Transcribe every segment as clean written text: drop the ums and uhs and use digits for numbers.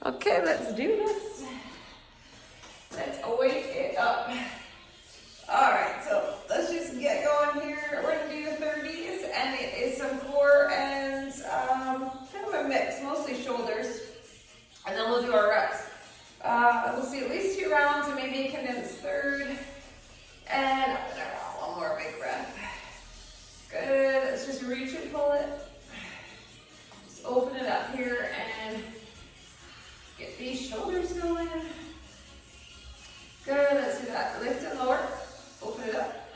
Okay, let's do this. Let's wake it up. All right, so let's just get going here. We're gonna do the 30s, and it is some core and kind of a mix, mostly shoulders, and then we'll do our reps. We'll see at least 2 rounds and maybe a condensed third, and one more big breath. Good. Let's just reach and pull it. Just open it up here and get these shoulders going. Good, let's do that. Lift and lower. Open it up.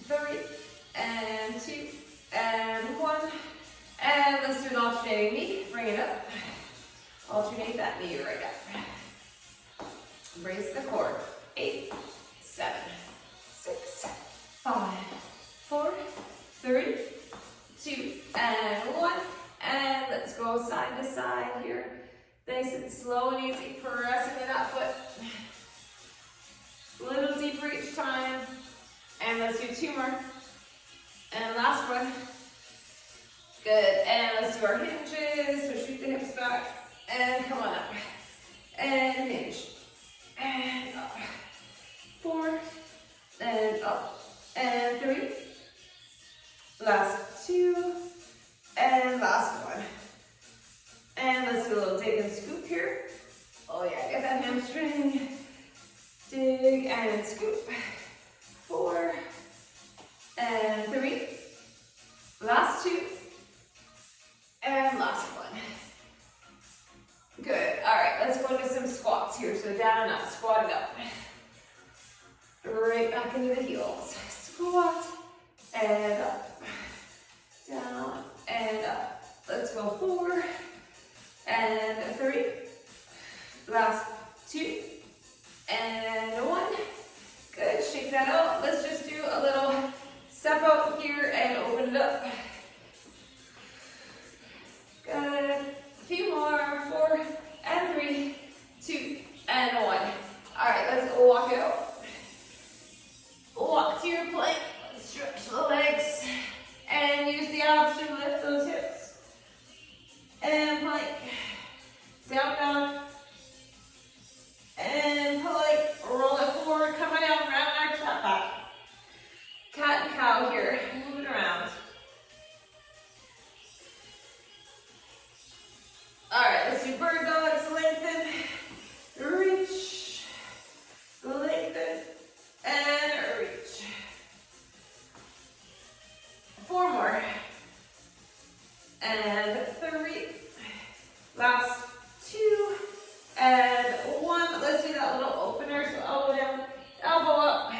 3 and 2 and 1. And let's do an alternating knee. Bring it up. Alternate that knee right up. Brace the core. 8, 7, 6, 5, 4, 3, 2, and 1. And let's go side to side here. Nice and slow and easy, pressing in that foot. A little deeper each time. And let's do 2 more. And last one. Good. And let's do our hinges. So shoot the hips back. And come on up. And hinge. And up. 4. And up. And 3. Last 2. And last one. And let's do a little dig and scoop here. Oh yeah, get that hamstring. Dig and scoop. 4 and 3. Last 2. And last one. Good. All right, let's go into some squats here. So down and up, squat it up. Right back into the heels. Squat and up. Down and up. Let's go 4 and 3. Last 2 and 1. Good. Shake that out. Let's just do a little step out here and open it up. Good. A few more. 4 and 3, 2 and 1. All right, let's go walk it out. Walk to your plank. Let's stretch the legs and use the abs to lift those hips. And plank. Down, down. And plank. Roll it forward. Coming down. Round our top back. Cat and cow here. Moving around. Alright, let's do bird dogs. Lengthen. Reach. Lengthen. And reach. 4 more. And 3. Last 2 and 1. Let's do that little opener. So elbow down, elbow up.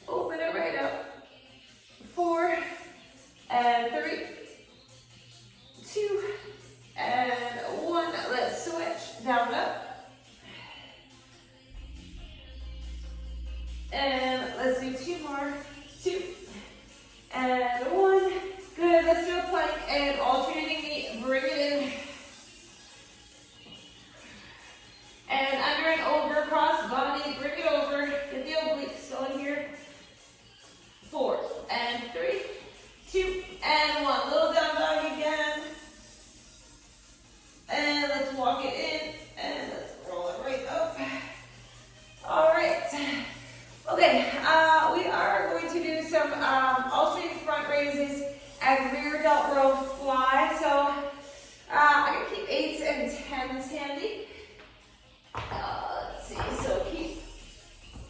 Open it right up. 4 and 3, 2 and 1. Let's switch down up. And let's do 2 more. 2 and 1. Good. Let's do a plank and alternating knee. Bring it in. And under and over, cross body, bring it over, get the obliques going here. 4 and 3, 2 and 1. Little down dog again. And let's walk it in, and let's roll it right up. All right. Okay, we are going to do some alternating front raises and rear delt row fly. So I'm going to keep 8s and 10s handy. Let's see, so keep,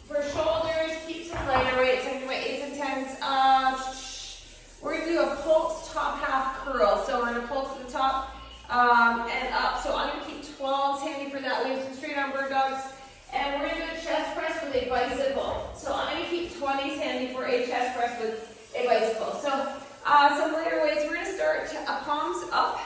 for shoulders, keep some lighter weights. I'm doing my 8s and 10s. We're going to do a pulse top half curl. So we're going to pulse at the top and up. So I'm going to keep 12s handy for that. We have some straight arm bird dogs. And we're going to do a chest press with a bicycle. So I'm going to keep 20s handy for a chest press with a bicycle. So some lighter weights. We're going to start palms up.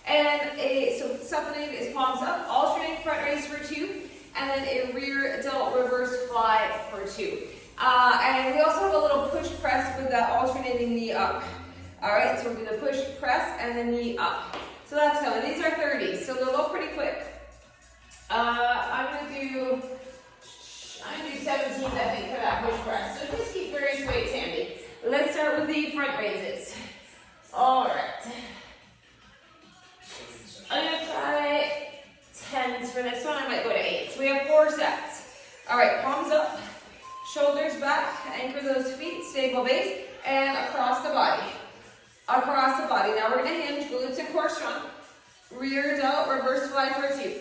And so supplementing is palms up, alternating front raise for 2, and then a rear delt reverse fly for 2. And we also have a little push press with that alternating knee up. All right, so we're going to push, press, and then knee up. So that's coming. These are 30s, so they'll go pretty quick. I'm going to do 17, I think, for that push press. So just keep various weights handy. Let's start with the front raises. All right. I'm going to try for this one, I might go to 8. So we have 4 sets. All right, palms up, shoulders back, anchor those feet, stable base, and across the body. Across the body. Now we're gonna hinge, glutes and core strong. Rear delt, reverse fly for 2.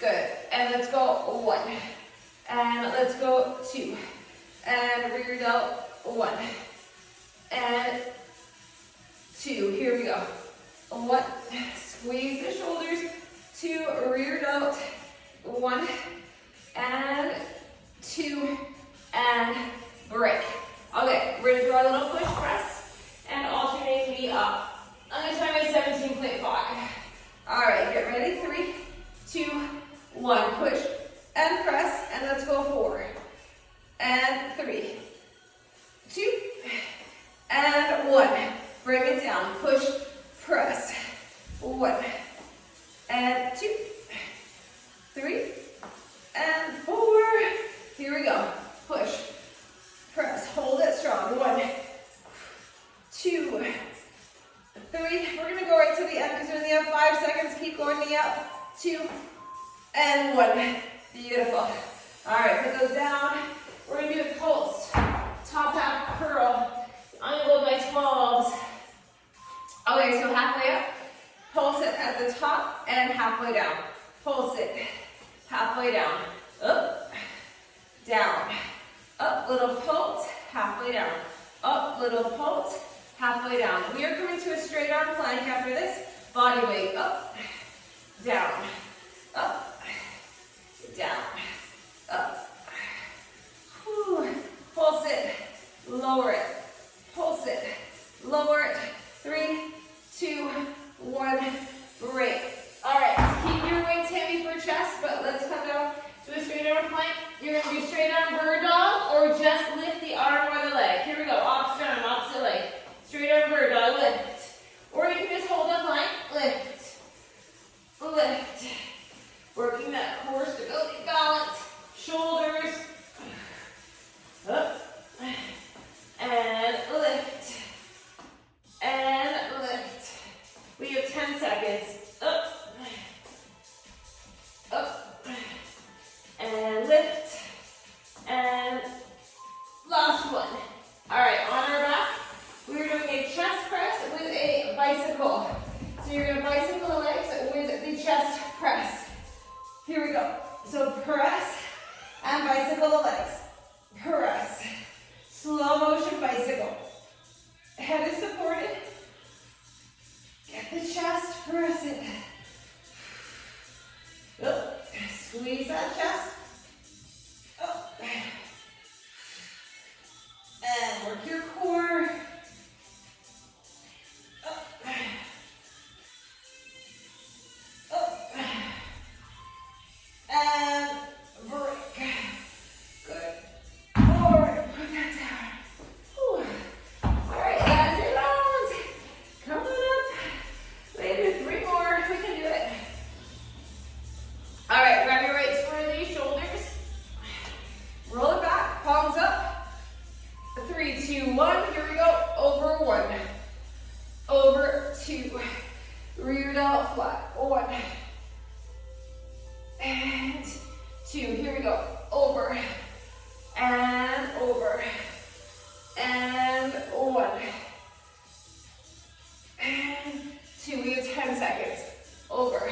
Good, and let's go 1. And let's go 2. And rear delt, 1. And 2, here we go. 1, squeeze the shoulders, 2, rear delt, 1, and 2, and break. Okay, we're gonna do our little push press and alternate me up. I'm gonna try my 17.5. All right, get ready, 3, 2, 1, push and press, and let's go 4, and 3, 2, and 1. Bring it down, push, press, 1, and 2, 3, and 4. Here we go, push, press, hold it strong, 1, 2, 3. We're gonna go right to the end because we only have 5 seconds. Keep going, knee up, 2, and 1. Beautiful. All right, put those down. We're gonna do a pulse, top half curl. I'm gonna go by 12s. Okay, so halfway up, pulse it at the top and halfway down. Pulse it, halfway down, up, down, up, little pulse, halfway down, up, little pulse, halfway down. We are coming to a straight arm plank after this. Body weight, up, down, up, down, up. Whew. Pulse it, lower it, pulse it, lower it. 3, 2, 1, break. All right, so keep your weights heavy for chest, but let's come down to a straight arm plank. You're gonna do straight arm bird dog or just lift the arm or the leg. Here we go, opposite arm, opposite leg. Straight arm bird dog, lift. Or you can just hold the plank, lift, lift. Working that core stability, balance, shoulders, up, and lift, and lift. We have 10 seconds, up, up, and lift, and last one. All right, on our back, we're doing a chest press with a bicycle. So you're gonna bicycle the legs with the chest press. Here we go. So press and bicycle the legs. Press. Slow motion bicycle. Head is supported. Get the chest, press it. Up. Squeeze that chest. Up. And work your core. Up. Up. And break. Good. Forward. Put that down. Whew. All right, that's it, rounds. Come on up. Later, 3 more. We can do it. All right, grab your weights for the shoulders. Roll it back. Palms up. 3, 2, 1. Here we go. Over 1. Over 2. Rear delt flat. 1. And 2. Here we go. Over. And over. And 1. And 2. We have 10 seconds. Over.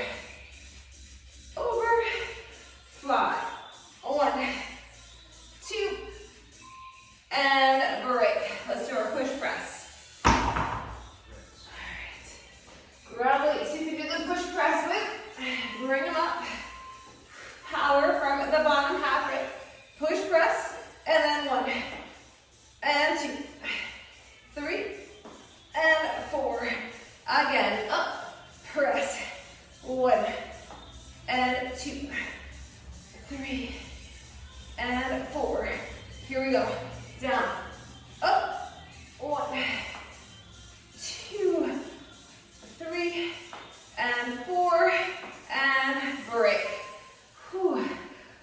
Over. Fly. 1. 2. And break. Let's do our push press. All right. Grab weights you can do the push press with. Bring them up. Power from the bottom half rib. Push press, and then 1, and 2, 3, and 4. Again, up, press. 1, and 2, 3, and 4. Here we go. Down, up, 1, 2, 3, and 4, and break. Whew.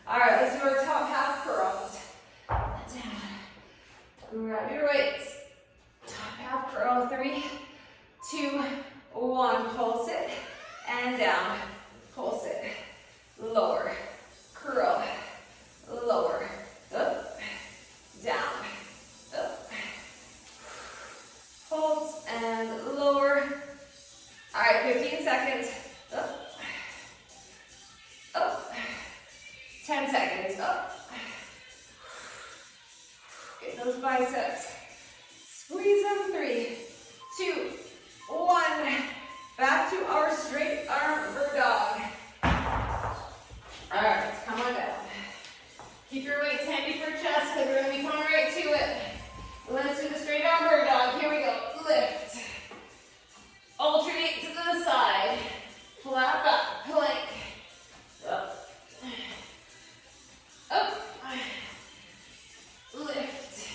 All right, let's do our top half curls. Down. Grab your weights. Top half curl. 3, 2, 1. Pulse it and down. Pulse it lower, curl, lower, up, down, up, holds, and lower. All right, 15 seconds, up, up, 10 seconds, up. Get those biceps. Squeeze them, 3, 2, 1. Back to our straight arm bird dog. All right, come on down. Keep your weights handy for chest because we're going to be coming right to it. Let's do the straight arm bird dog. Here we go. Lift. Alternate to the side. Flat back. Plank. Up. Up. Lift.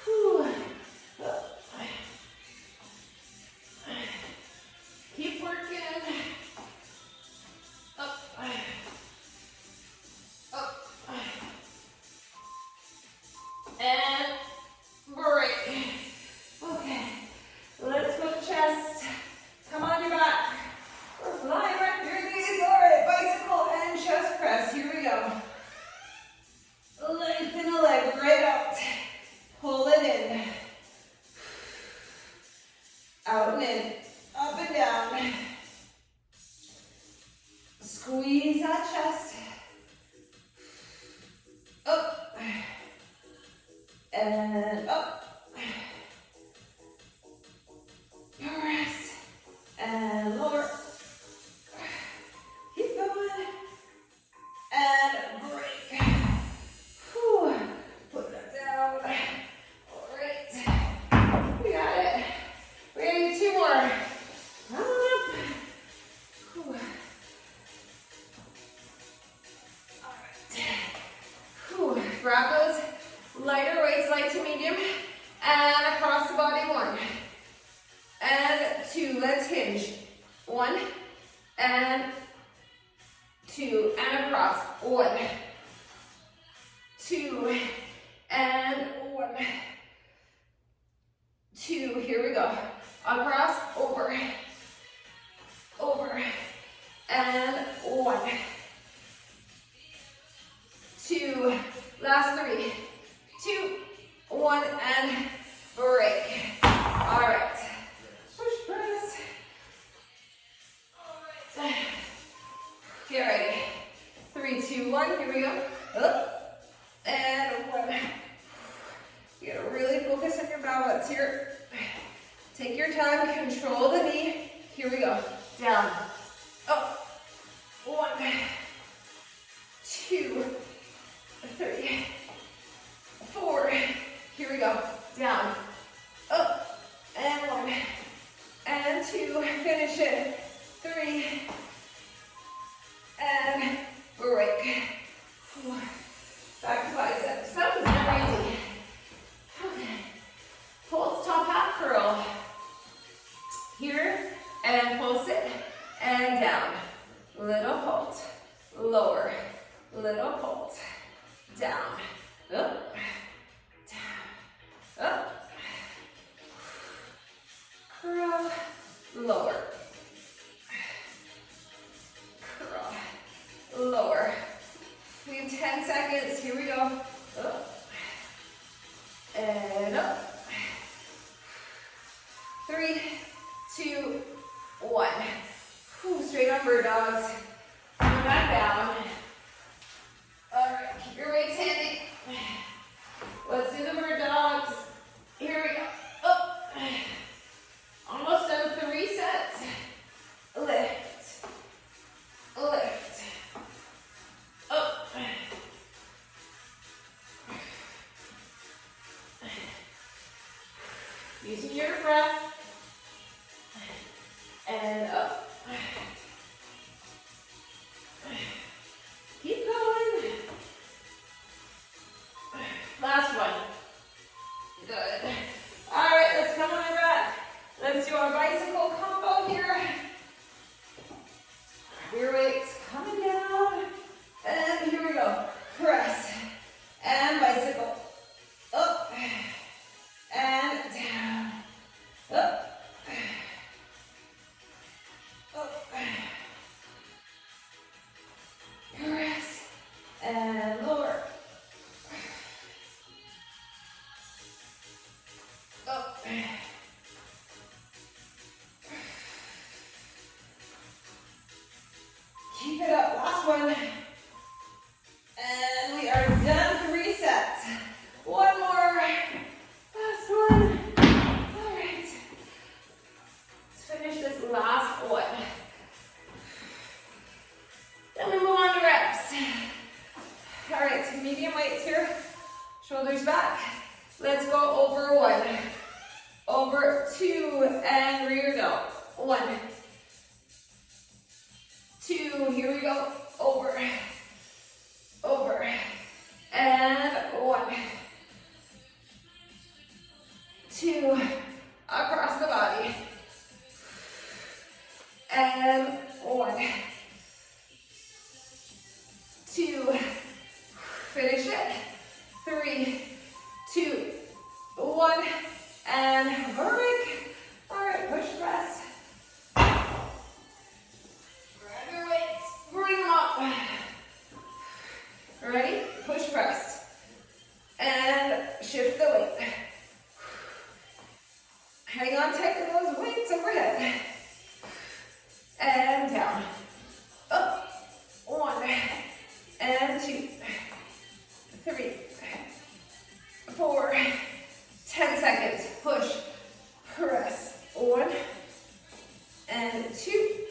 Whew. Up. Keep working. Up. Up. And break. Okay. Let's go chest. Come on your back. We're flying right through these. All right, bicycle and chest press. Here we go. Lengthen the leg right out. Pull it in. Out and in. Up and down. Squeeze that chest. Up. And up. Press. And lower. Keep going. And break. Whew. Put that down. All right. We got it. We're going to do 2 more. Come on up. Whew. All right. Whew. Grab those lighter weights, light to medium, and across the body. 1 and 2. Let's hinge. 1 and 2 and across. 1, 2 and 1, 2. Here we go. Across, over, over, and 1, 2. Last 3, 2, 1, and break. All right. Push, press. All right. Get ready. 3, 2, 1. Here we go. Up and 1. You gotta really focus on your balance here. Take your time. Control the knee. Here we go. Down. Up. 1, 2, 3, 4. Here we go. Down. Up. And 1. And 2. Finish it. 3. And break. Back to biceps. That was never easy. Okay. Pulse top half curl. Here. And pulse it. And down. Little halt. Lower. Little halt. Down. Up. Down. Up. Curl. Lower. Curl. Lower. We have 10 seconds. Here we go. Up. And up. 3, 2, 1. Whew, straight on bird dogs. Come back down. All right, keep your weights handy. Let's do the bird dogs. Here we go. Up. Almost done 3 sets. Lift. Lift. Up. Using your breath. And up. Keep it up, last one. And we are done 3 sets. One more, last one. All right, let's finish this last one. Then we move on to reps. All right, so medium weights here, shoulders back. Let's go over 1, over 2, and rear delt. 1, 2, here we go, over, over, and 1, 2, across the body, and 1, 2, finish it, 3, 2, 1, and break. All right, push press. Grab your weights, bring them up. Ready? Push press. And shift the weight. Hang on tight to those weights overhead. And down. Up. 1, and 2, 3, 4, 10 seconds. Push, press. 1, and 2,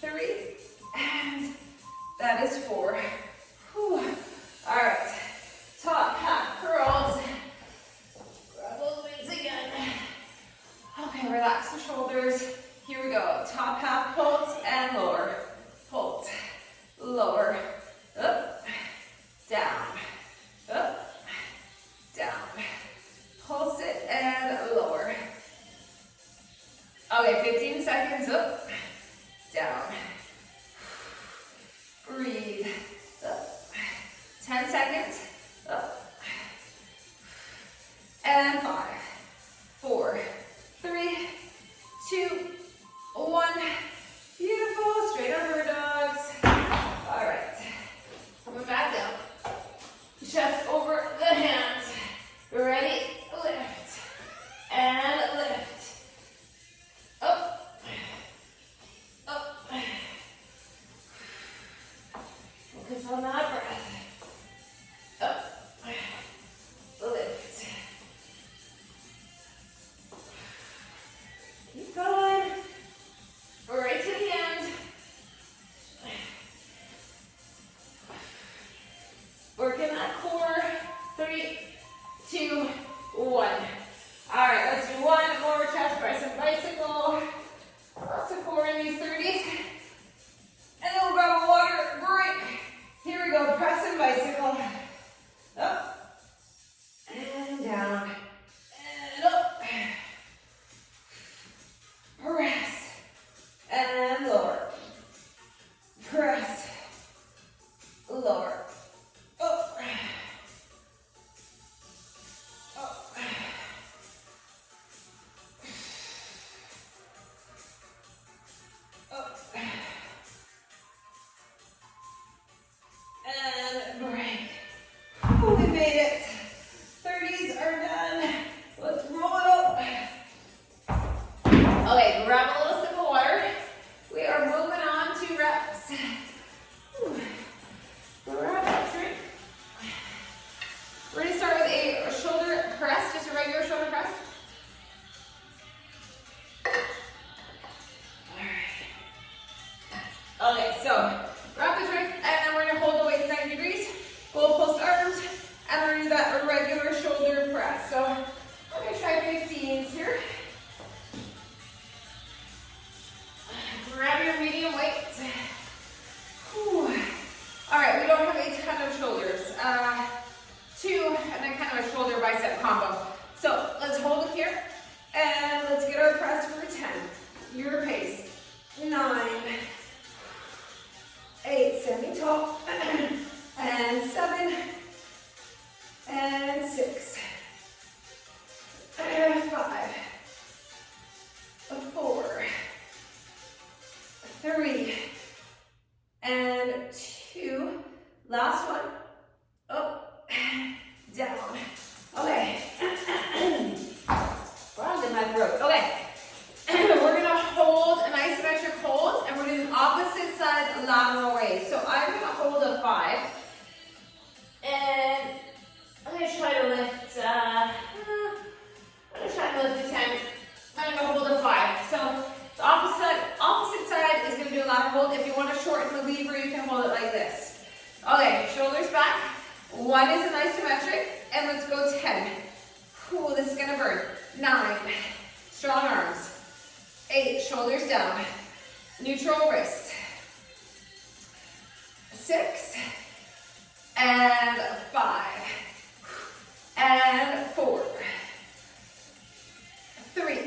3, and that is 4. Whew. All right, top half curls. Grab those weights again. Okay, relax the shoulders. Here we go. Top half pulse and lower. Pulse, lower, up, down, up, down. Pulse it and lower. Okay, 15 seconds, up, down. Breathe, up. 10 seconds, up. And 5, 4, 3, 2, 1. Beautiful, straight over dogs. All right, coming back down. Chest over the hands. Ready? Lift. And lift. Up. Up. Focus on that breath. Up. Lift. Keep going. Right to the end. Working that core. 3, 2, 1. All right, let's do one more chest press and bicycle. Lots of core in these 30s. And then we'll grab a water break. Here we go, press and bicycle. Up. And down. And up. Press. And lower. Press. Lower. Up. Up. Up. And break. Oh, we made it. 30s are done. Let's roll it up. Okay, grab a little sip of water. We are moving on to reps. Whew. Grab that drink. We're going to start with a shoulder press, just a regular shoulder press. All right. Okay, so grab the drink, and then we're going to hold the weight 90 degrees. Goal post arms, and we're going to do that regular shoulder press. So we're going to try 15s here. Grab your medium weights. Whew. All right, we don't have a ton of shoulders. 2, and then kind of a shoulder bicep combo. So let's hold it here, and let's get our press for 10. Your pace. 9, 8, standing tall, and 7, and 6, and 5, 4, 3, and 2. Last one. Up, down. Okay. Frog in my throat. Okay. We're gonna hold an isometric hold, and we're doing opposite side lat lateral raise. So I'm gonna hold a 5, and I'm gonna try to lift, I'm gonna try to lift a 10. I'm gonna hold a 5. So the opposite side is gonna do a lateral hold. If you wanna shorten the lever, you can hold it like this. Okay, shoulders back. 1 is an isometric, and let's go 10. Ooh, this is gonna burn. 9, strong arms. 8, shoulders down. Neutral wrist. 6, and 5, and 4, 3,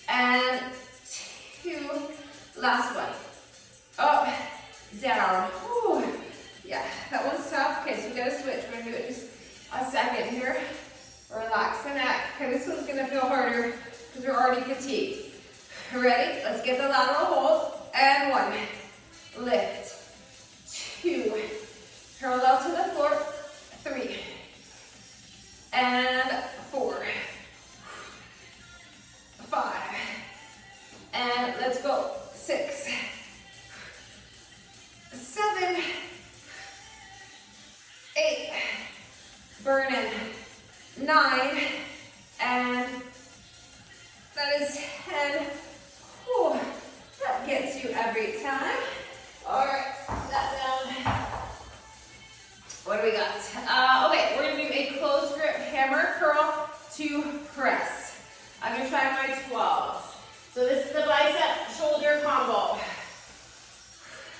and 2, last one. Up, down. Ooh. Yeah, that one's tough. Okay, so we gotta switch. We're gonna do it just a second here. Relax the neck. Okay, this one's gonna feel harder because we're already fatigued. Ready? Let's get the lateral hold. And 1, lift. 2, parallel to the floor. 3, and 4, 5, and let's go. 6, 7, 8, burning. 9, and that is 10. Whew, that gets you every time. All right, that down. What do we got? Okay, we're gonna do a close grip hammer curl to press. I'm gonna try my 12s. So this is the bicep shoulder combo.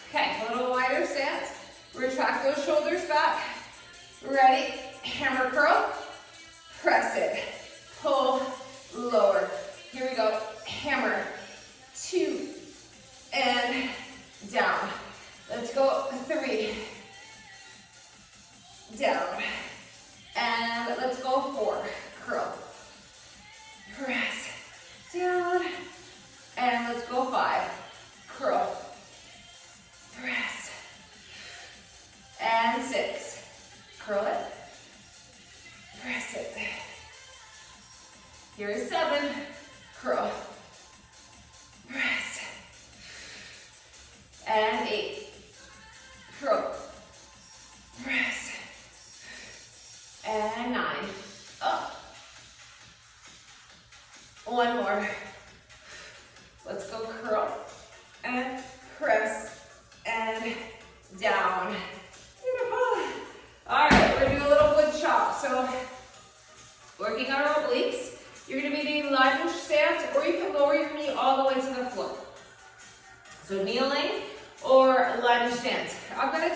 Okay, a little wider stance. Retract those shoulders back. Ready? Hammer curl. Press it. Pull. Lower. Here we go. Hammer. 2, and down. Let's go. 3, down, and let's go. 4, curl, press, down, and let's go. 5, curl, press, and 6, curl it, press it. Here's 7, curl, press, and 8, curl, press, and 9, up. 1 more. Let's go curl, and press, and down. Beautiful. All right, we're gonna do a little wood chop. So, working on our obliques. You're gonna be doing lunge stance, or you can lower your knee all the way to the floor. So kneeling or lunge stance. I'm gonna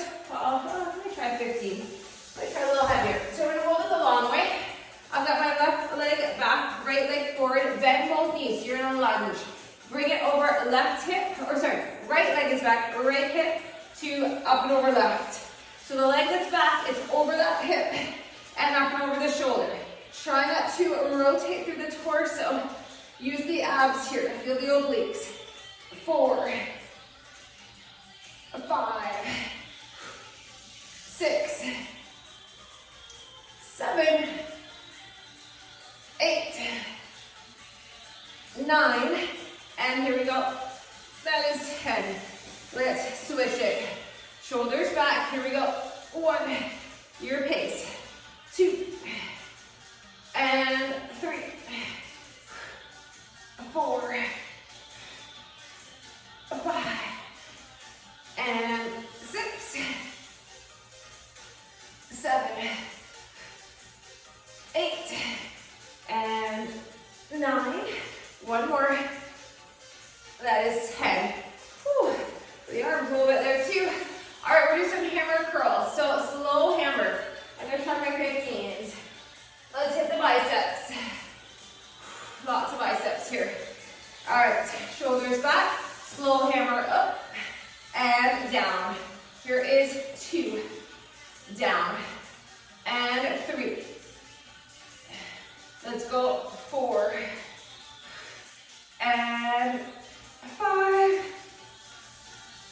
try 15. Let me try a little heavier. So we're gonna hold it the long way. I've got my left leg back, right leg forward, bend both knees. So you're in a lunge. Bring it over left hip, right leg is back, right hip to up and over left. So the leg that's back, it's over that hip and up and over the shoulder. Try not to rotate through the torso. Use the abs here to feel the obliques. 4, 5, 6, 7, 8, 9, and here we go. That is 10. Let's switch it. Shoulders back, here we go. 1, your pace. 2, and 3, 4, 5, and 6, 7, 8, and 9. 1 more. That is 10. Whew. The arms a little bit there too. All right, we're doing some hammer curls. So slow hammer. I'm gonna try my 15s. Let's hit the biceps. Lots of biceps here. All right, shoulders back. Slow hammer up and down. Here is 2, down, and 3. Let's go. 4, and 5.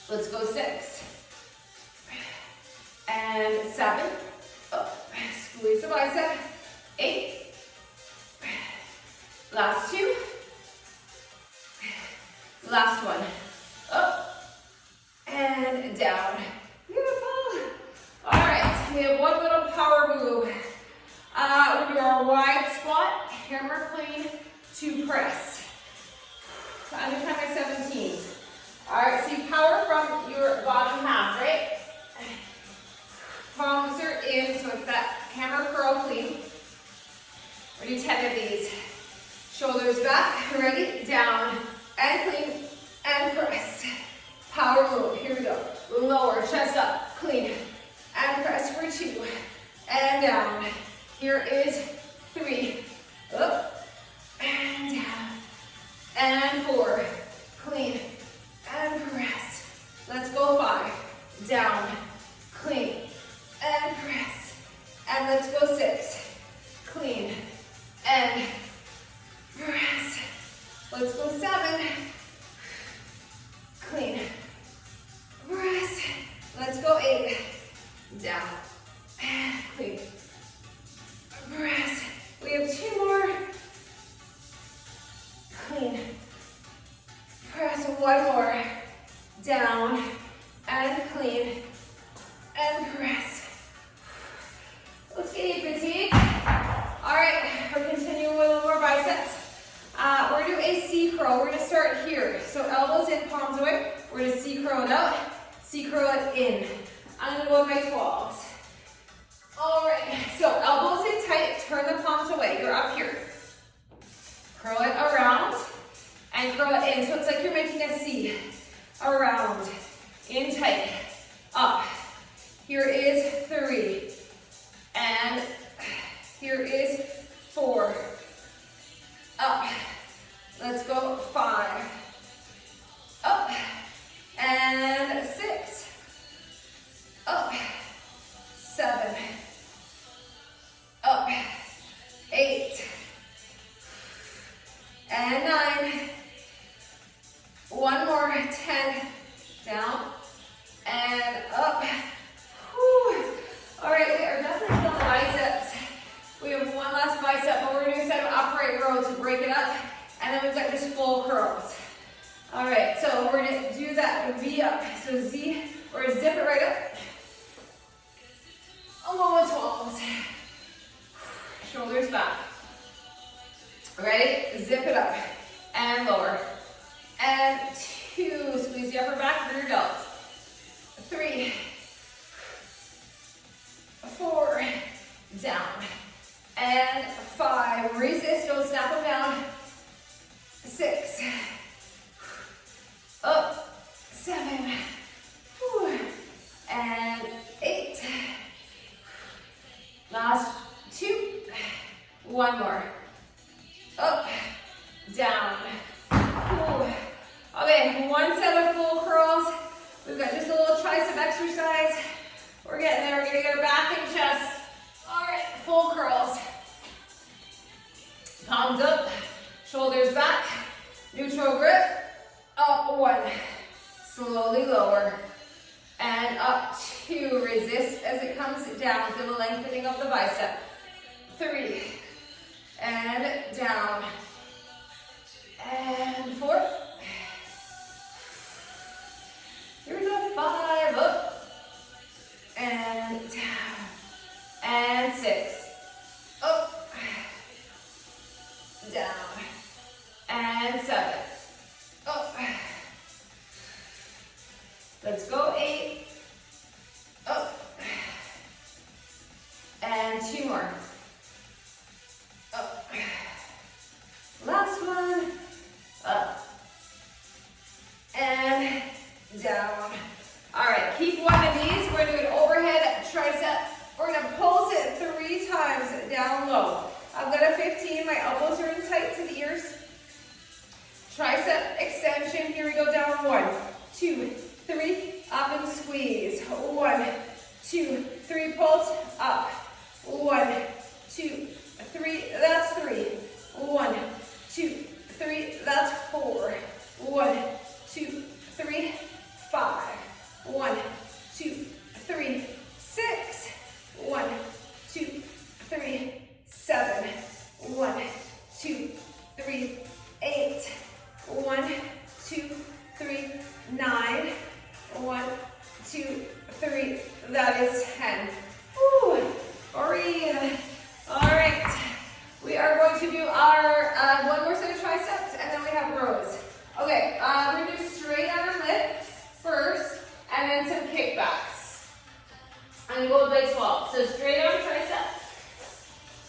Let's go. 6, and 7. Up. Squeeze the bicep. 8. Last 2. Last one. Up. And more wide squat, hammer clean to press. Under time by 17. All right, so you power from your bottom half, right? Palms are in, so it's that hammer curl clean. We're gonna do 10 of these. Shoulders back, ready, down, and clean, and press. Power move, here we go. Lower, chest up, clean, and press for 2, and down. Here is 3, up, and down, and 4, clean, and press. Let's go 5, down, clean, and press. And let's go 6, clean, and press. Let's go 7, clean, press. Let's go 8, down, and clean, press. We have 2 more, clean, press. 1 more, down, and clean, and press. Let's get you fatigue. All right, we're continuing with a little more biceps. We're gonna do a C curl. We're gonna start here. So elbows in, palms away. We're gonna C curl it out, C curl it in. I'm gonna go with my 12s. All right, so elbows in tight, turn the palms away. You're up here. Curl it around and curl it in. So it's like you're making a C. Around, in tight, up. Here is 3. And here is 4. Up. Let's go 5. Up. And 6. Up. 7. Up. 8. And 9. 1 more. 10. Down. And up. Whew. All right, we are definitely feeling the biceps. We have one last bicep, but we're going to do a set of upright rows to break it up. And then we've got just full curls. All right, so we're going to do that V up. So Z, we're going to zip it right up. Along with 12s. Shoulders back. Ready? Zip it up. And lower. And 2. Squeeze the upper back through your delts. 3. 4. Down. And 5. Resist. Don't snap them down. 6. Up. 7. And 8. Last 2. 1 more. Up. Down. Okay, 1 set of full curls. We've got just a little tricep exercise. We're getting there. We're going to get our back and chest. All right, full curls. Palms up, shoulders back, neutral grip. Up 1, slowly lower. And up 2, resist as it comes down. Feel the lengthening of the bicep. 3, and down. And 4. Here we go, 5, up. And down. And 6. Up. Down. And 7. Up. Let's go 8. Up. And 2 more. Up. Last one. Up. And down. All right, keep one of these. We're doing overhead tricep. We're gonna pulse it 3 times down low. I've got a 15, my elbows are in tight to the ears. Tricep extension, here we go, down 1, 2, 3, up and squeeze. 1, 2, 3, pulse, up. 1, 2, 3, that's 3. 1, 2, 3, that's 4. 1, 2, 3, 5. 1, 2, 3, 6. 1, 2, 3, 7. 1, 2, 3, 8. 1, 2, 3, 9. 1, 2, 3. That is 10. Woo. Breathe. All right. And go by 12. So straight arm tricep.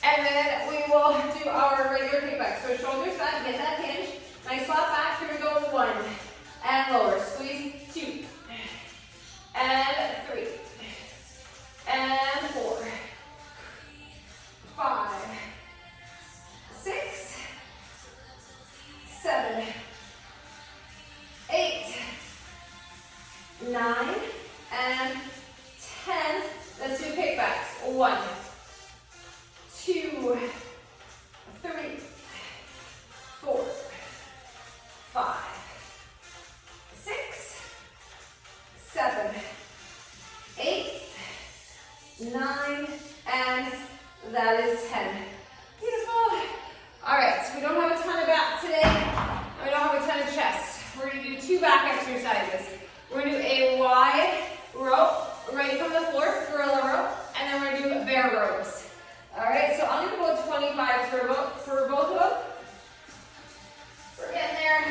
And then we will do our regular kickback. So shoulders back, get that hinge. Nice flat back. Here we go. 1. And lower. Squeeze. 2. And 3. And 4. 5. 6. 7. 8. 9. And 10. Let's do kickbacks. 1, 2, 3, 4, 5, 6, 7, 8, 9, and that is 10. Beautiful. All right, so we don't have a ton of back today, and we don't have a ton of chest. We're going to do 2 back exercises. We're going to do a wide row right from the floor, gorilla row, and then we're going to do bear rows. All right, so I'm going to go 25 for both of them. We're getting there.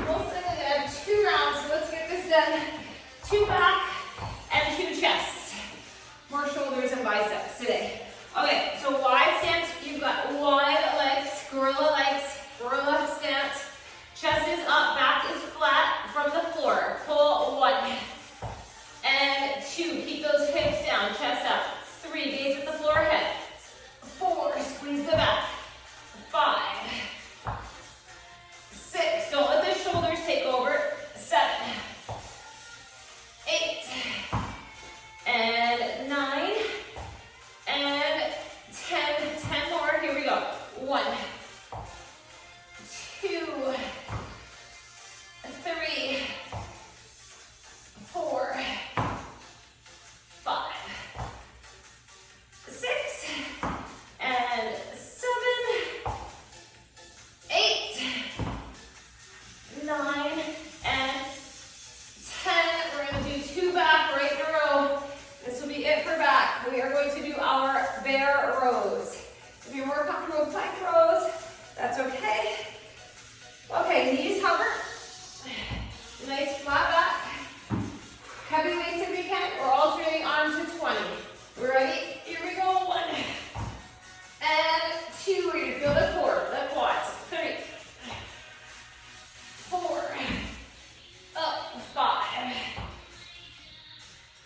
We'll have 2 rounds, so let's get this done. 2 back and 2 chests. More shoulders and biceps today. Okay, so wide stance, you've got wide legs, gorilla stance. Chest is up, back is flat from the floor. Pull 1 and 2. Keep those hips down, chest up. 3, gaze at the floor, head. 4, squeeze the back. 5, 6, don't let the shoulders take over. 7, 8, and 9, and 10. 10 more, here we go. 1, 2, 3, 4, 5, 6, and 7, 8, 9, and 10. We're going to do 2 back right in a row. This will be it for back. We are going to do our bear rows. If you're more comfortable with plank rows, that's okay. Okay, knees hover. Nice flat back. Heavy weights if you can. We're alternating on to 20. We're ready? Here we go. 1 and 2. We're going to feel the core, the quads. 3, 4, up, 5,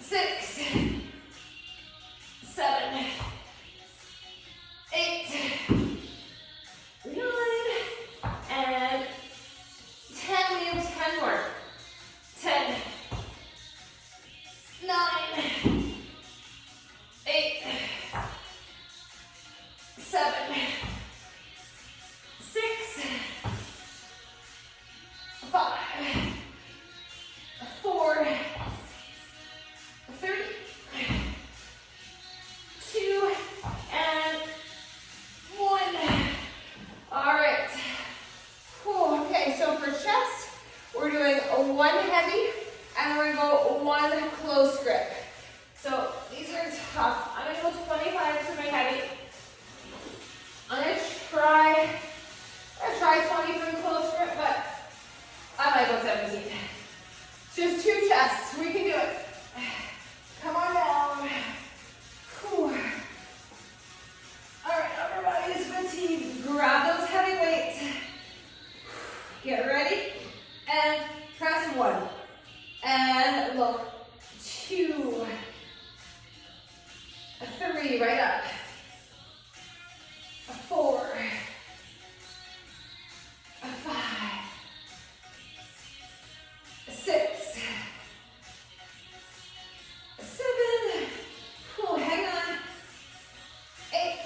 6, 7, 8, 9, and 10. We have 10 more. 10, 9, 8, 7, 6, 5, 4, 3, 2, and 1. All right. Cool. Okay, so for chest, we're doing a 1 heavy, and we're going to go 1 close grip. So these are tough. I'm going to go 25 for my heavy. I'm going to try 20 for the close grip, but I might go 17. Just 2 chests. We can do it. Come on down. Whew. All right, upper body is fatigued. Grab those heavy weights. Get ready. And press 1. And look. 2. 3, right up. 4. 5. 6. 7. Cool, hang on. 8.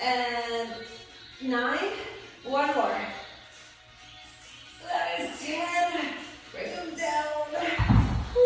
And 9. 1 more. That is 10. Bring them down. Whew.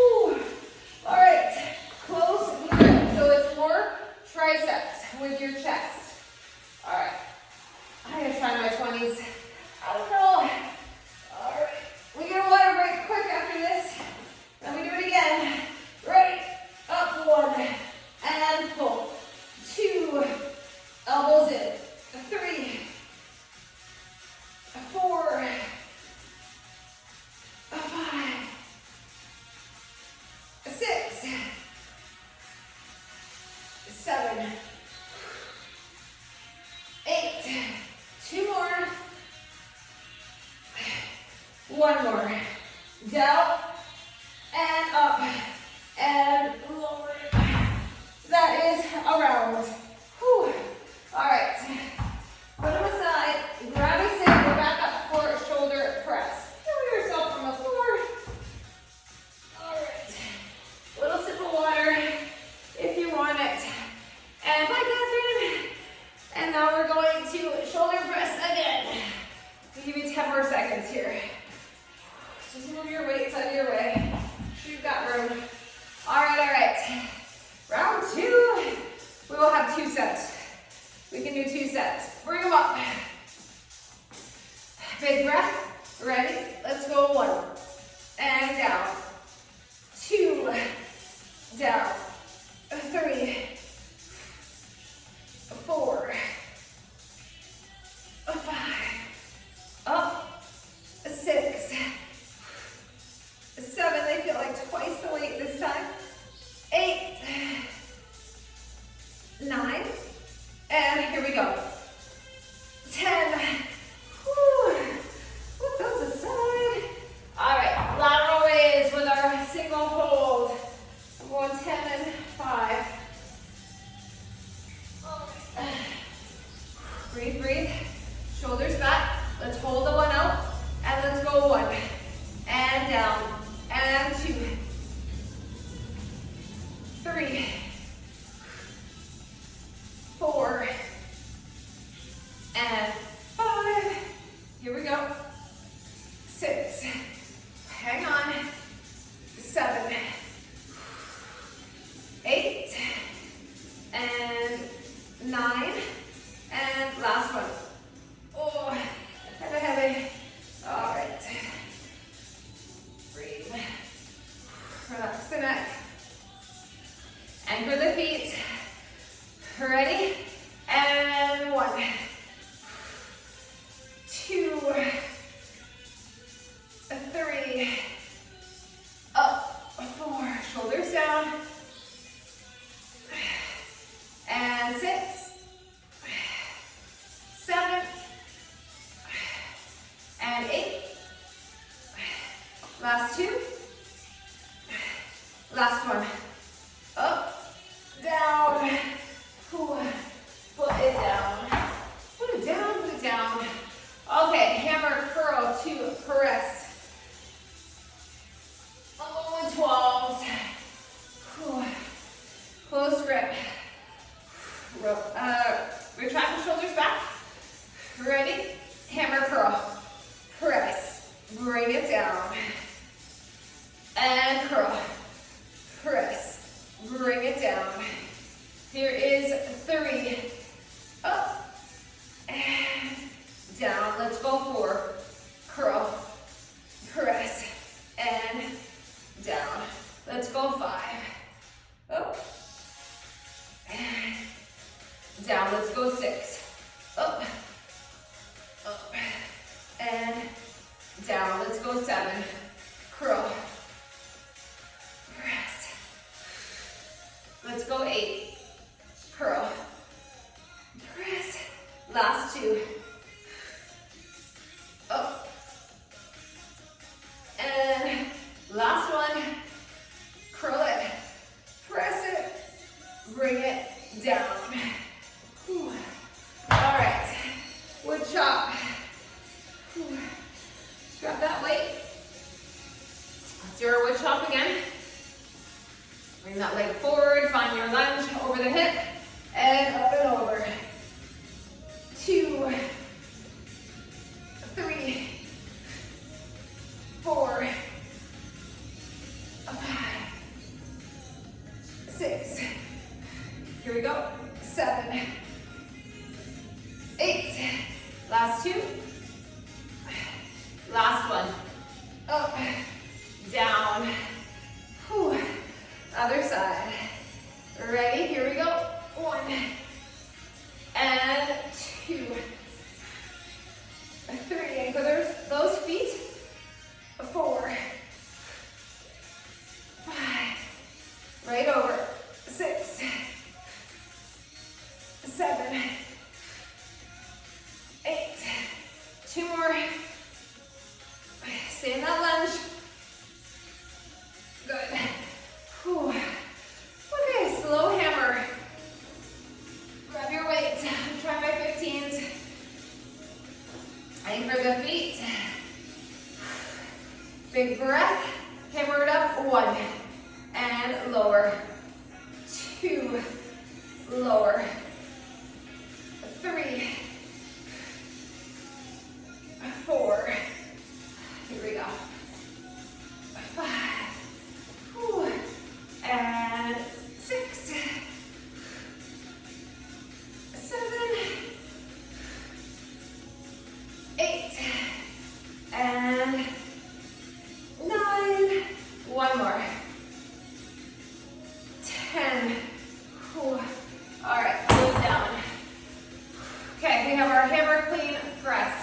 round. Whew. All right. Put them aside. Grab a sit. Go back up for a shoulder press. Feel yourself from the floor. All right. Little sip of water if you want it. And bye, Catherine. And now we're going to shoulder press again. I'll give you 10 more seconds here. Just move your weights out of your way. Sure you've got room. All right. Round 2. We will have 2 sets. We can do 2 sets. Bring them up. Big breath. Ready? Let's go. 1. And down. 2. Down. 3. 4. 5. Up. 6. 7. They feel like twice the weight this time. 8. 9. And here we go. 10. Whew. Put those aside. All right, lateral raise with our single hold. I'm going 10 and 5. Breathe, breathe. Shoulders back. Let's hold the 1 out. And let's go 1. And down. And 2. 3. 4. And 5. Here we go. 6. Hang on. 7. 8. And 9. And last one. Oh, heavy, heavy. All right. Breathe. Relax the neck. Anchor the feet. Ready? And 1. 2. 3. Up. 4. Shoulders down. And 6. 7. And 8. Last 2. Last one. Up, down. Put it down. Put it down, put it down. Okay, hammer curl to press. I'm going 12s. Close grip. Retract the shoulders back. Ready? Hammer curl. Press. Bring it down. And curl. Press. Bring it down. Here is 3. Up. And down. Let's go 4. Curl. Press. And down. Let's go 5. Up. And down. Let's go 6. Up. Up. And down. Let's go 7. Curl. Press. Let's go 8. Curl. Press. Last 2. Up. And last one. Curl it. Press it. Bring it down. Whew. All right. Wood chop. Whew. Grab that weight. Let's do our wood chop again. Bring that leg forward. Find your lunge over the hip. And up and over. 2. 3. 4. 5. 6. Here we go. 7. 8. Last 2. Last one. Up. Down. Whew. Other side. Ready? Here we go. 1. And 2. 3. Anchor those feet. 4. 5. Right over. 6. 7. 8. 2 more. Stay in that lunge. 1, and lower, 2, lower, 3, 4, here we go, 5, whew, and 6, 7, 8, and 9, one more, 10, whew. All right, close down. Okay, we have our hammer clean press.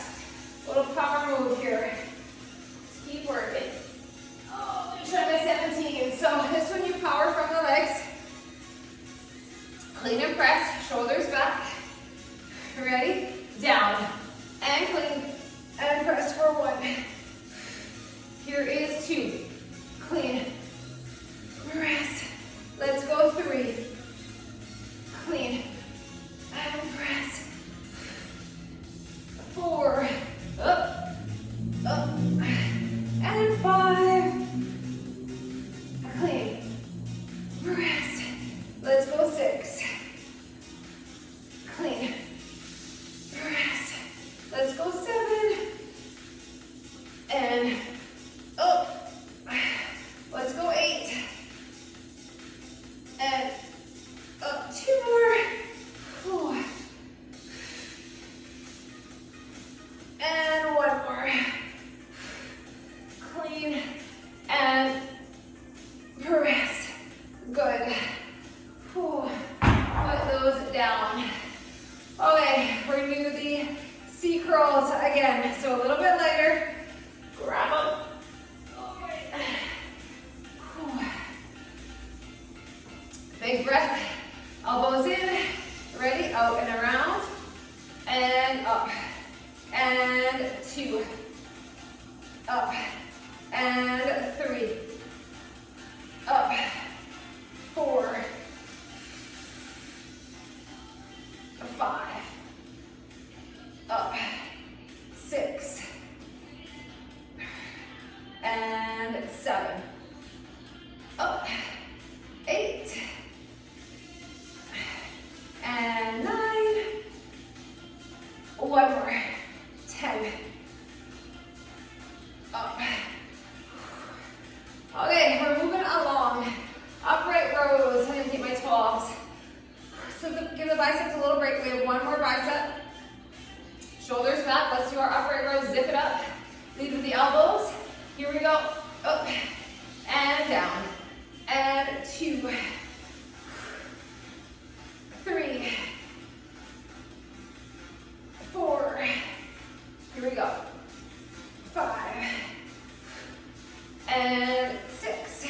Little power move here. Let's keep working. Oh, I'm gonna try my 17. So this one you power from the legs. Clean and press, shoulders back. Ready? Down. And clean and press for 1. Here is 2. Clean. Press. Let's go 3. Clean. And press. 4. Up. Up. And 5. Clean. Press. Let's go 6. Clean. Press. Let's go 7. And up. Let's go 8. And up 2 more. Whew. And 1 more. Clean and press. Good. Whew. Put those down. Okay, we're gonna do the C curls again. So a little bit lighter. Grab them. Okay. Whew. Big breath. Elbows in. Ready? Out and around. And up. And 2. Up. And 3. Up. 4. 5. Up. 6. And 7. Up. 8. And 9. 1 more. 10. Up. Okay, we're moving along. Upright rows. I'm gonna keep my 12s. So give the biceps a little break. We have 1 more bicep. Shoulders back. Let's do our upright rows. Zip it up. Lead with the elbows. Here we go. Up and down. And 2. 3. 4. Here we go. 5. And 6.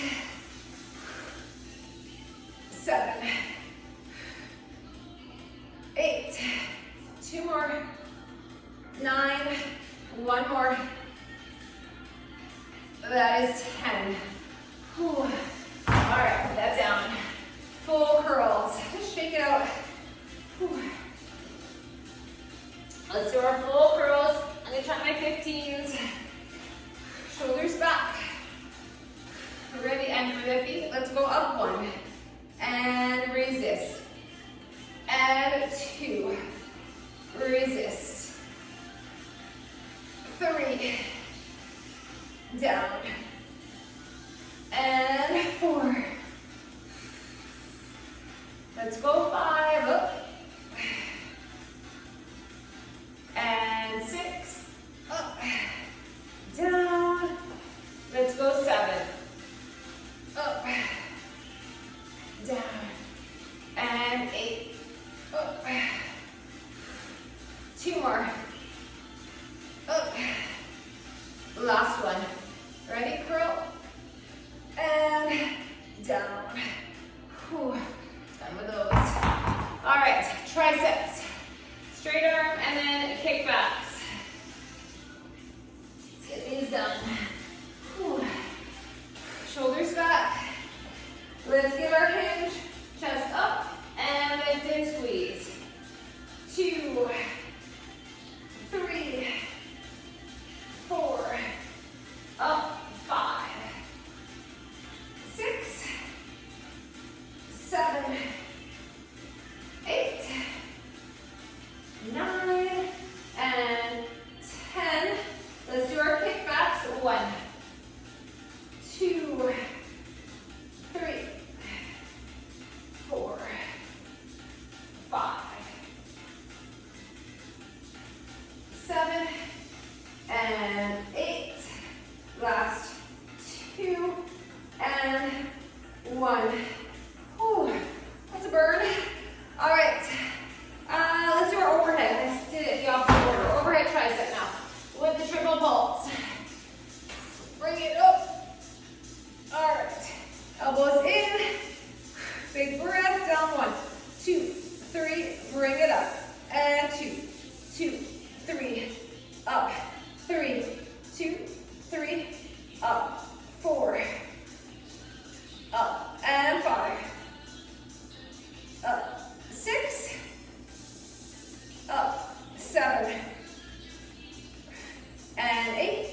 7. 8. 2 more. 9. 1 more. That is 10. Whew. All right, put that down. Full curls. Just shake it out. Whew. Let's do our full curls. I'm gonna try my 15s. Shoulders back. Ready, anchor the feet. Let's go up 1. And resist. And 2. Resist. 3. Down. And 4. Let's go 5. Up. And 6. Up. Down. Let's go 7. Up. Down. And 8. Up. 2 more. Up. Last one. Ready? Curl. And down. Whew. Done with those. All right, triceps. Straight arm and then kickbacks. Let's get these done. Whew. Shoulders back. Let's give our hinge. Chest up and lift and squeeze. 2, 3, 4, up, 5, 2, 3, 4, 5, 7, and 8. Last 2 and 1. Whew, that's a burn. All right, let's do our overhead. I did it the opposite order. Overhead tricep now with the triple pulse. Bring it up. All right, elbows in. Big breath, down 1, 2, 3, bring it up. And 2, 2, 3, up. 3, 2, 3, up. 4, up. And 5, up. 6, up. 7, and 8,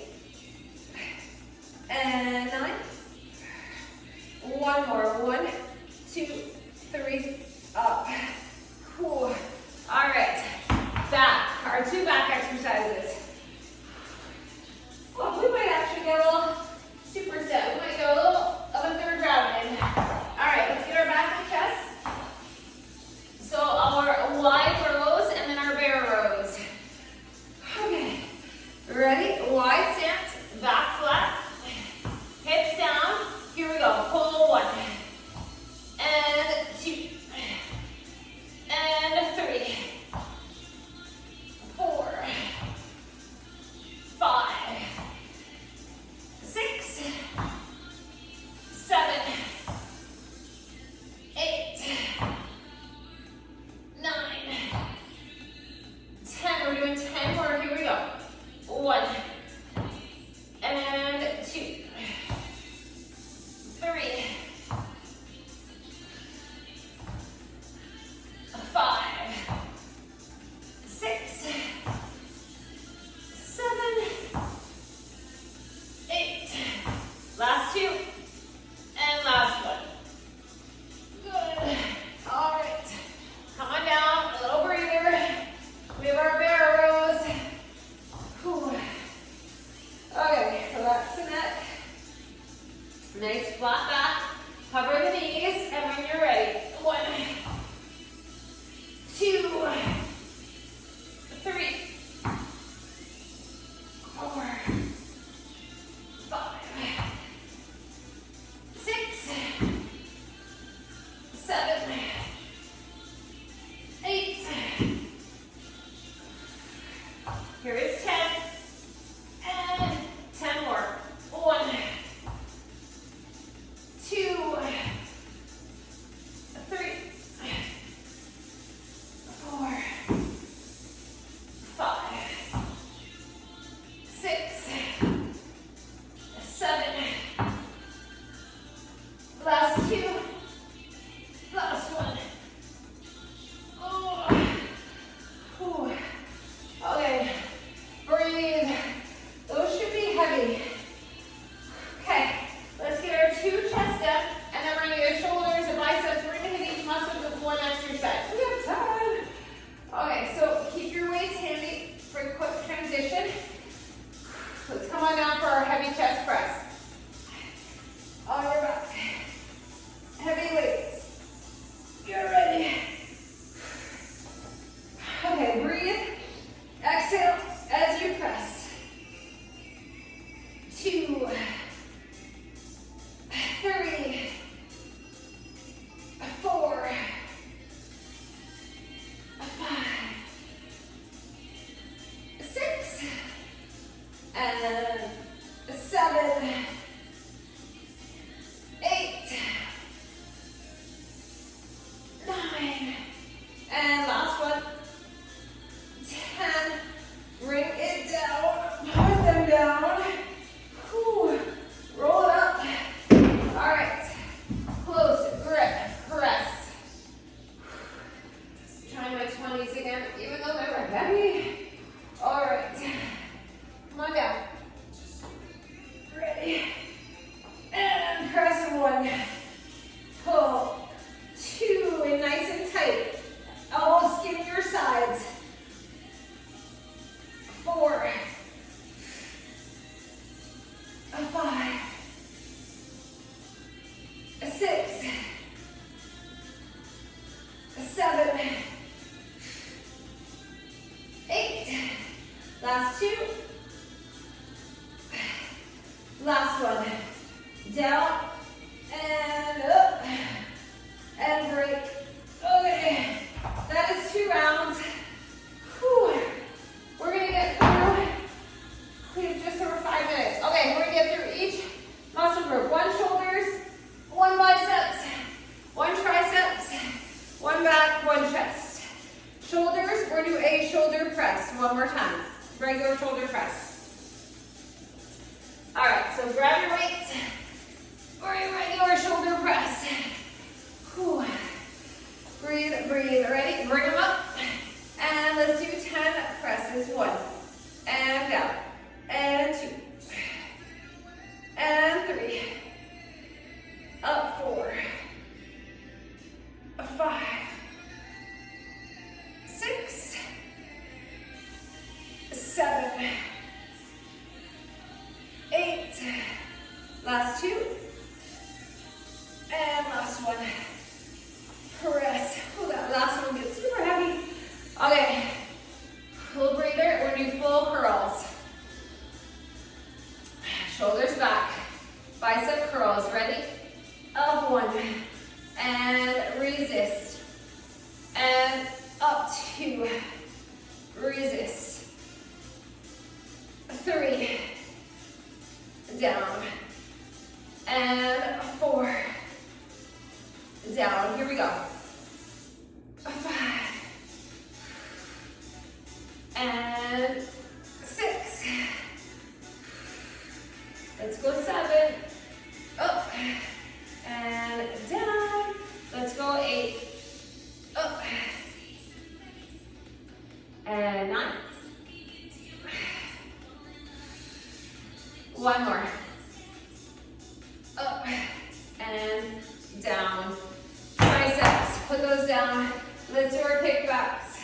and 9. One more. 1, 2, 3, up. Whew. All right, back. Our 2 back exercises. Well, we might actually get a little superset. We might get a little of a third round in. All right, let's get our back and chest. So our wide rows and then our bear rows. Okay, ready? Wide stance, back flat, hips down. Here we go. Pull 1, and 2, and 3, 4, 5, 6, 7, 8, 9, 10. We're doing 10 more. Here we go. 1, and 2, 3, 5, 6, 7, 8. Last 2, and last 1. Good. All right. Come on down, a little breather. We have our bear rows. Whew. Okay, relax the neck. Nice flat back. Cover the knees, and when you're ready, 1, 2, 3, 4, 5, 6, 7, 8. Here is 10. And 10 more. 1, 2, 3, 4, 5, 6, 7. Last 2. Last 1. Oh. Whew. Okay. Breathe. Those should be heavy. Okay. Let's get our 2 chest up, and then we're going to get shoulders and biceps. We're going to hit each muscle with 1 exercise. We have time. Okay, so keep your weights handy for a quick transition. Let's come on down for our heavy chest press. On your back. Heavy weights. Get ready. Okay, breathe. Exhale as you press. 2, 3, 4, 5, 6, and 7, 8, 9, and last one, 10. Bring it down, put them down. Whew. Roll it up. All right, close, grip, press. Trying my 20s again, even though they were heavy. All right, come on down. Ready, and press 1. Pull 2, and nice and tight. Elbows skin your sides. 4, 5, 8. Last 2. Last one. Down and up and break. Okay, that is 2 rounds. Whew. We're gonna get through. We have just over 5 minutes. Okay, we're gonna get through each muscle group. 1 shoulders, 1 biceps, 1 triceps, 1 back, 1 chest. Shoulders, we're gonna do a shoulder press. One more time. Regular shoulder press. All right, so grab your weights for a regular shoulder press. Whew. Breathe, breathe. Ready? Bring them up. And let's do 10 presses. 1. And down. And 2. And 3. Up 4. 5. 6. 7. 8. Last 2. And last one. Press. Oh, that last one gets super heavy. Okay. Full breather. We're going to do full curls. Shoulders back. Bicep curls. Ready? Up 1. And resist. And up 2. Resist. 3. Down. And 4. Down. Here we go. 5. And 6. Let's go 7. Up. And down. Let's go 8. Up. And 9. 1 more. Up and down. Triceps, put those down. Let's do our kickbacks.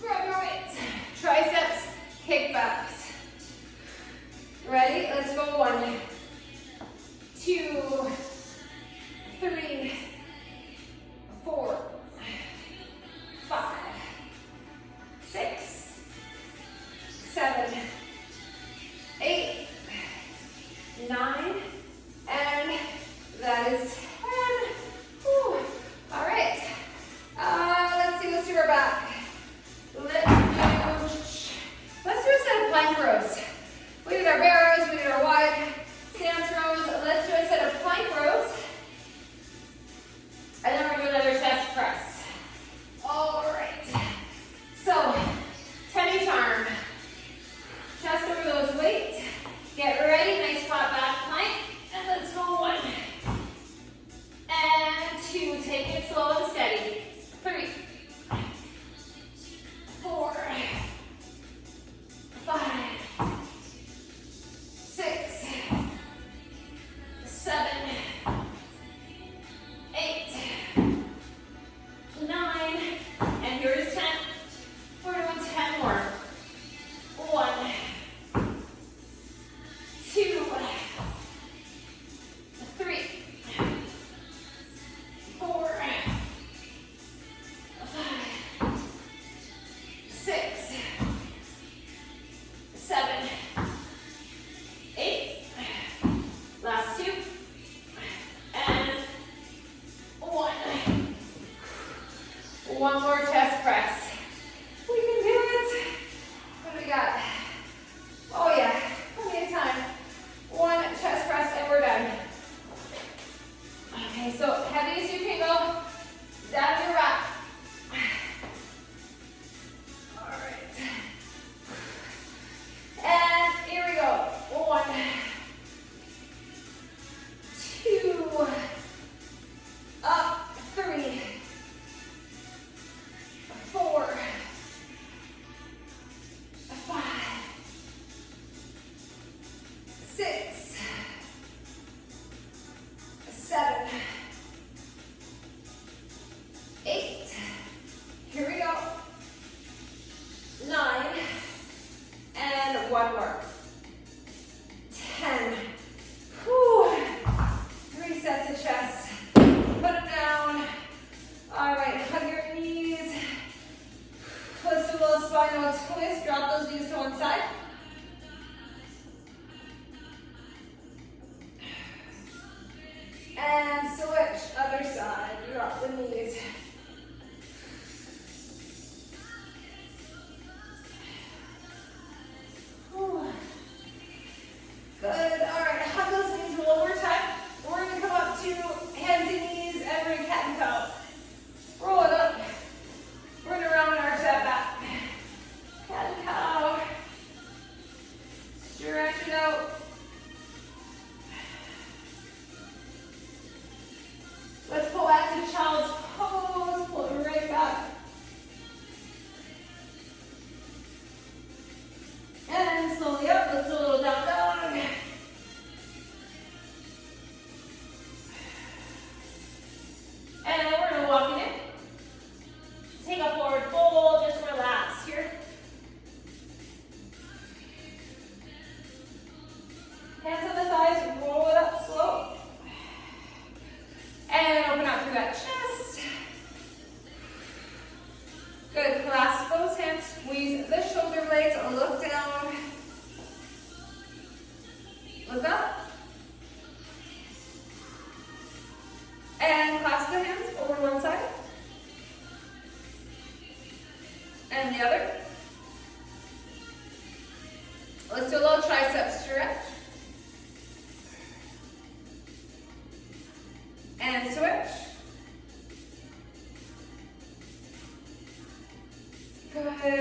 Grab your weights. Triceps, kickbacks. Ready? Let's go 1, 2, 3, 4, 5, 6, 7, 8, 9, and that is 10. Whew. All right. Let's see. Let's do our back. Let's do a set of plank rows. We did our barrows. We did our wide And switch, other side, drop the knees. Whew. Good, all right, hug those knees one more time. We're gonna come up to hands and knees and we're gonna cat and cow. Roll it up. We're gonna round and arch that back. Cat and cow. Stretch it out. Let's pull back to child's pose. Pull it right back. And slowly up. Let's do a little down dog. And we're going to walk it in. Take a forward fold. Just relax here. Hands on the thighs. Roll it up slow. And open out through that chest. Good. Clasp those hands. Squeeze the shoulder blades. Look down. Look up. And clasp the hands over one side. And the other. Let's do a little tricep stretch. And switch. Good.